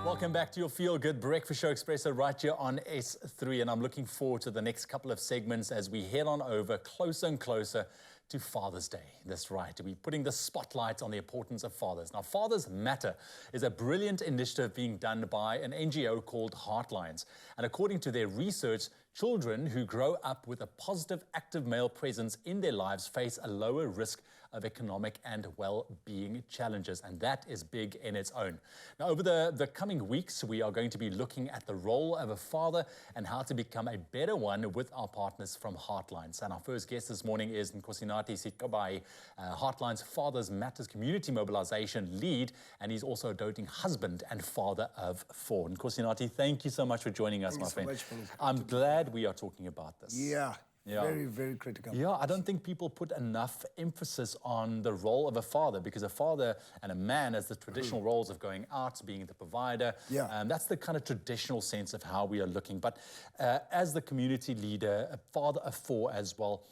Welcome back to your Feel Good Breakfast Show, Expresso, right here on S3. And I'm looking forward to the next couple of segments as we head on over closer and closer to Father's Day. That's right, we're putting the spotlight on the importance of fathers. Now, Fathers Matter is a brilliant initiative being done by an NGO called Heartlines. And according to their research, children who grow up with a positive, active male presence in their lives face a lower risk of economic and well-being challenges, and that is big in its own. Now, over the coming weeks, we are going to be looking at the role of a father and how to become a better one with our partners from Heartlines. And our first guest this morning is Nkosinathi Sikabai, Heartlines Fathers Matters Community Mobilization Lead, and he's also a doting husband and father of 4. Nkosinathi, thank you so much for joining us, my friend. I'm glad we are talking about this. Yeah. Very, very critical. Yeah, I don't think people put enough emphasis on the role of a father, because a father and a man, as the traditional roles of going out, being the provider, that's the kind of traditional sense of how we are looking. But as the community leader, a father of 4 as well,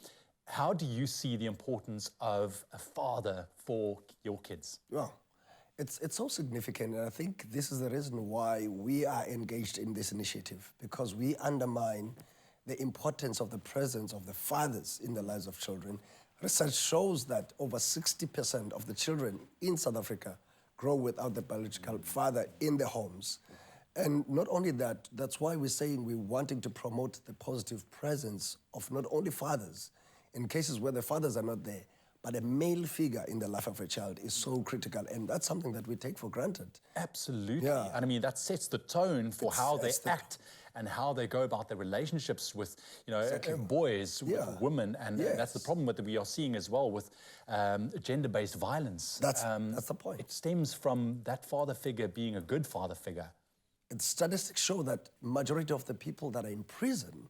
how do you see the importance of a father for your kids? Well, it's so significant, and I think this is the reason why we are engaged in this initiative, because we undermine the importance of the presence of the fathers in the lives of children. Research shows that over 60% of the children in South Africa grow without the biological father in their homes. And not only that, that's why we're saying we're wanting to promote the positive presence of not only fathers, in cases where the fathers are not there, but a male figure in the life of a child is so critical, and that's something that we take for granted. Absolutely. Yeah. And I mean, that sets the tone for how they act and how they go about their relationships with, boys, with women, and that's the problem that we are seeing as well with gender-based violence. That's the point. It stems from that father figure being a good father figure. Statistics show that majority of the people that are in prison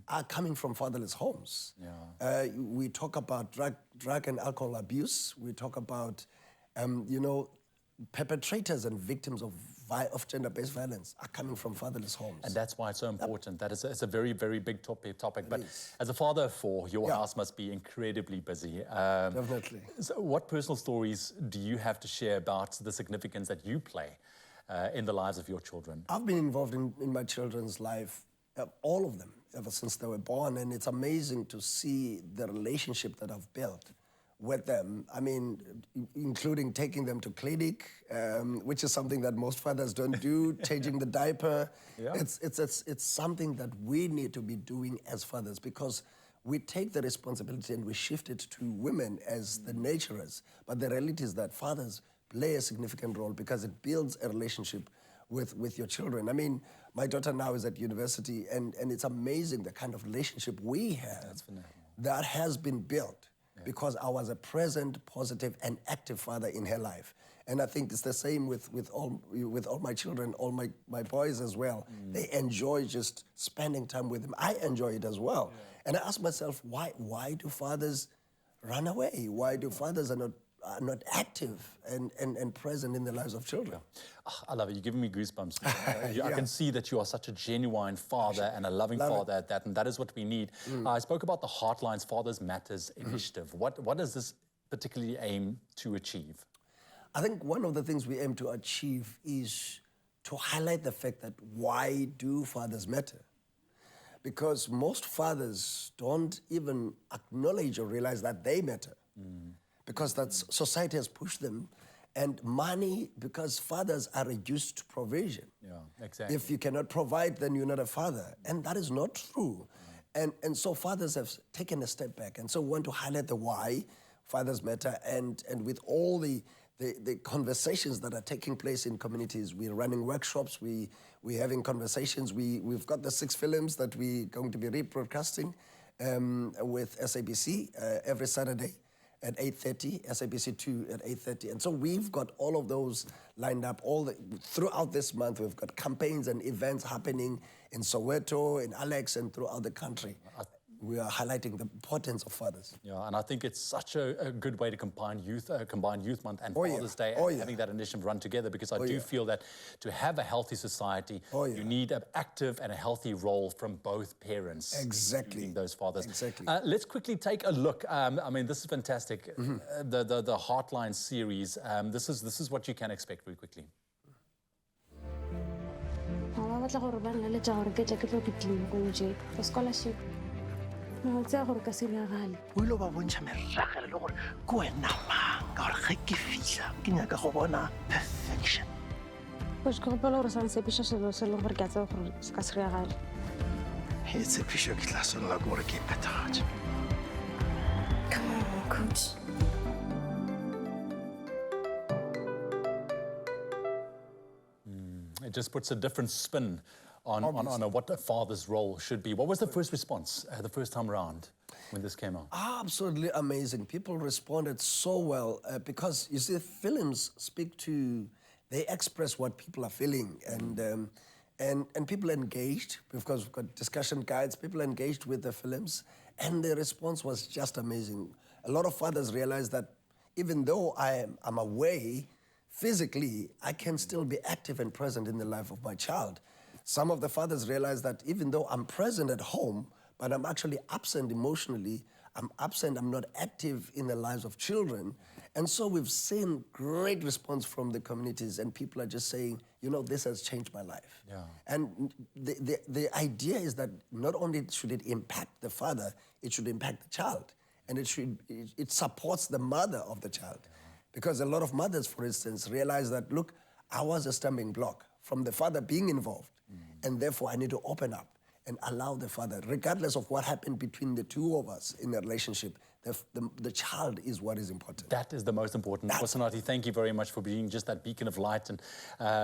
are coming from fatherless homes. We talk about drug and alcohol abuse. We talk about, perpetrators and victims of gender-based violence are coming from fatherless homes. And that's why it's so important. That is it's a very, very big topic. But as a father of 4, your house must be incredibly busy. Definitely. So what personal stories do you have to share about the significance that you play in the lives of your children? I've been involved in my children's life, all of them, ever since they were born, and it's amazing to see the relationship that I've built with them. I mean, including taking them to clinic, which is something that most fathers don't do, changing the diaper. It's something that we need to be doing as fathers, because we take the responsibility and we shift it to women as the nurturers. But the reality is that fathers play a significant role, because it builds a relationship with your children. I mean, my daughter now is at university, and it's amazing the kind of relationship we have that has been built because I was a present, positive, and active father in her life. And I think it's the same with all my children, all my boys as well. They enjoy just spending time with them. I enjoy it as well. And I ask myself, why do fathers run away? Why do fathers are not active and present in the lives of children? Oh, I love it. You're giving me goosebumps. I can see that you are such a genuine father and a loving father at that, and that is what we need. I spoke about the Heartlines Fathers Matters initiative. What does this particularly aim to achieve? I think one of the things we aim to achieve is to highlight the fact that why do fathers matter? Because most fathers don't even acknowledge or realize that they matter. Because society has pushed them, and money, because fathers are reduced to provision. Exactly. If you cannot provide, then you're not a father, and that is not true. And so fathers have taken a step back, and so we want to highlight the why fathers matter, and with all the conversations that are taking place in communities. We're running workshops, we're having conversations, we've got the 6 films that we're going to be rebroadcasting with SABC every Saturday at 8:30, SABC 2 at 8:30. And so we've got all of those lined up throughout this month. We've got campaigns and events happening in Soweto, in Alex, and throughout the country. we are highlighting the importance of fathers. Yeah, and I think it's such a good way to combine Youth Month and yeah. Father's Day, Oh, and yeah. having that initiative run together, because I do feel that to have a healthy society, yeah. you need an active and a healthy role from both parents. Exactly. Including those fathers. Exactly. Let's quickly take a look. I mean, this is fantastic. The Heartline series. This is what you can expect very quickly. For scholarship. No, it's a gore ka se diragale. O ile ba bontšha meragelo le gore ke wena mang ka gore ge ke fitlha ke nyaka go bona perfection. Push ke gopela gore sa ntshepiša selo se e leng gore ke a tseba gore se ka se diragale. He tshepišo ke tla swella ke gore ke e phethagatše. Come on, coach. It just puts a different spin on what a father's role should be. What was the first response the first time around when this came out? Absolutely amazing. People responded so well because, you see, films speak to, they express what people are feeling, and people engaged, because we've got discussion guides, people engaged with the films, and the response was just amazing. A lot of fathers realized that even though I'm away physically, I can still be active and present in the life of my child. Some of the fathers realize that even though I'm present at home, but I'm actually absent emotionally, I'm absent, I'm not active in the lives of children. And so we've seen great response from the communities, and people are just saying, you know, this has changed my life. Yeah. And the idea is that not only should it impact the father, it should impact the child. And it supports the mother of the child. Because a lot of mothers, for instance, realize that, look, I was a stumbling block from the father being involved. And therefore, I need to open up and allow the father, regardless of what happened between the two of us in the relationship, the child is what is important. That is the most important. Kosanati, thank you very much for being just that beacon of light and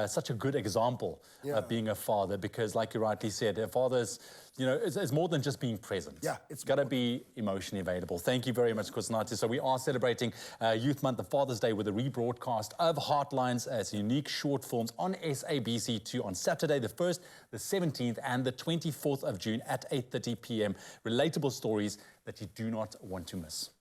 such a good example of being a father, because like you rightly said, a father's, you know, it's more than just being present. Yeah, it's got to be emotionally available. Thank you very much, Kosanati. So we are celebrating Youth Month, the Father's Day, with a rebroadcast of Heartlines as unique short films on SABC2 on Saturday, the 1st, the 17th, and the 24th of June at 8:30 p.m. Relatable stories that you do not want to miss.